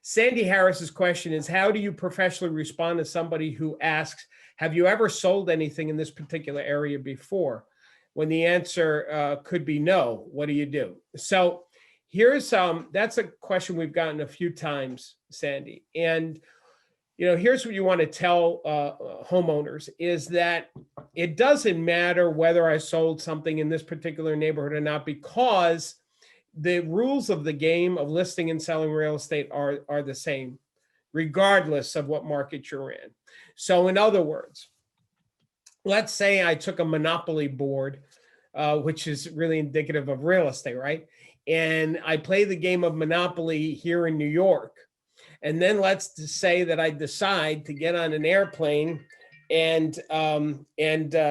Sandy Harris's question is, how do you professionally respond to somebody who asks, have you ever sold anything in this particular area before? When the answer could be no, what do you do? So here's, that's a question we've gotten a few times, Sandy. And, here's what you want to tell homeowners is that it doesn't matter whether I sold something in this particular neighborhood or not, because the rules of the game of listing and selling real estate are the same, regardless of what market you're in. So in other words, let's say I took a monopoly board, which is really indicative of real estate, right? And I play the game of Monopoly here in New York. And then let's say that I decide to get on an airplane and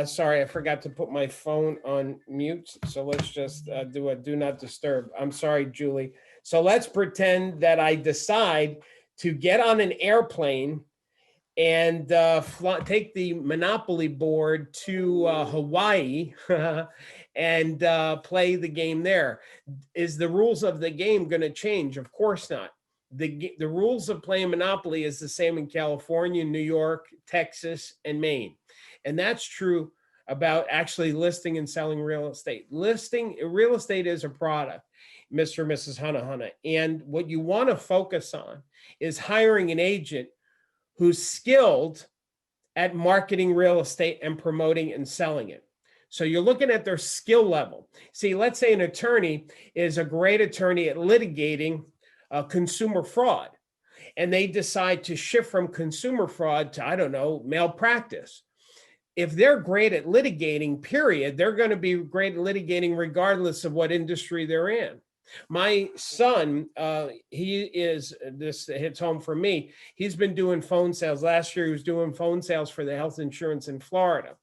sorry, I forgot to put my phone on mute. So let's just do a do not disturb. I'm sorry, Julie. So let's pretend that I decide to get on an airplane and take the Monopoly board to Hawaii and play the game there. Is the rules of the game going to change? Of course not. The rules of playing Monopoly is the same in California, New York, Texas, and Maine. And that's true about actually listing and selling real estate. Listing real estate is a product, Mr. and Mrs. Hunahuna. And what you want to focus on is hiring an agent who's skilled at marketing real estate and promoting and selling it. So you're looking at their skill level. See, let's say an attorney is a great attorney at litigating consumer fraud, and they decide to shift from consumer fraud to, I don't know, malpractice. If they're great at litigating, period, they're going to be great at litigating regardless of what industry they're in. My son, this hits home for me. He's been doing phone sales. Last year, he was doing phone sales for the health insurance in Florida.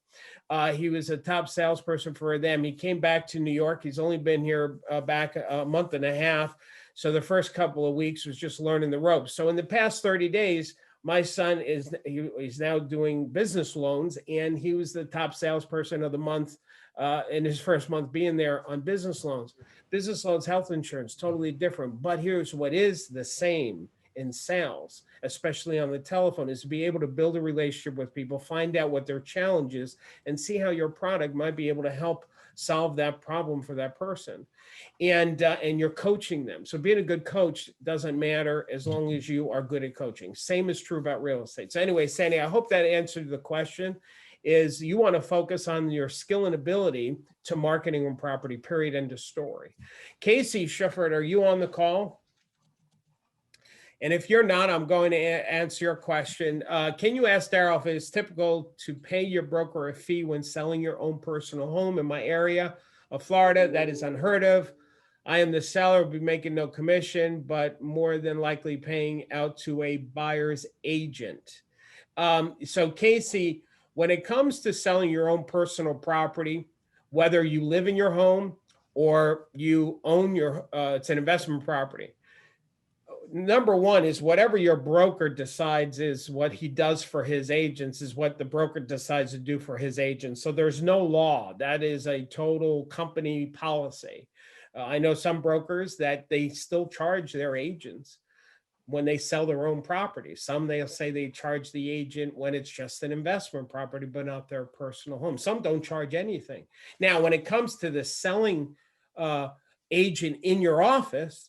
He was a top salesperson for them. He came back to New York. He's only been here back a month and a half. So the first couple of weeks was just learning the ropes. So in the past 30 days, my son he's now doing business loans, and he was the top salesperson of the month in his first month being there on business loans. Business loans, health insurance, totally different. But here's what is the same in sales, especially on the telephone, is to be able to build a relationship with people, find out what their challenge is, and see how your product might be able to help solve that problem for that person. And you're coaching them. So being a good coach doesn't matter as long as you are good at coaching. Same is true about real estate. So anyway, Sandy, I hope that answered the question. Is you want to focus on your skill and ability to marketing and property, period, end of story. Casey Schiffert, are you on the call? And if you're not, I'm going to answer your question. Can you ask Darryl if it's typical to pay your broker a fee when selling your own personal home? In my area of Florida, that is unheard of. I am the seller, will be making no commission, but more than likely paying out to a buyer's agent. So Casey, when it comes to selling your own personal property, whether you live in your home or you own it's an investment property, number one is whatever your broker decides is what he does for his agents is what the broker decides to do for his agents. So there's no law. That is a total company policy. I know some brokers that they still charge their agents when they sell their own property. Some they'll say they charge the agent when it's just an investment property, but not their personal home. Some don't charge anything. Now, when it comes to the selling agent in your office,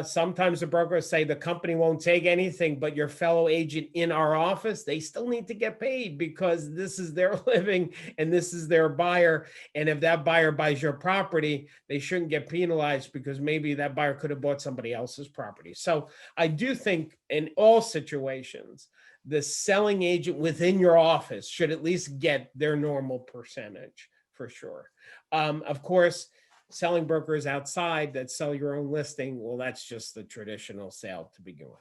sometimes the brokers say the company won't take anything, but your fellow agent in our office, they still need to get paid because this is their living and this is their buyer. And if that buyer buys your property, they shouldn't get penalized because maybe that buyer could have bought somebody else's property. So I do think in all situations, the selling agent within your office should at least get their normal percentage for sure. Of course, selling brokers outside that sell your own listing, well, that's just the traditional sale to begin with.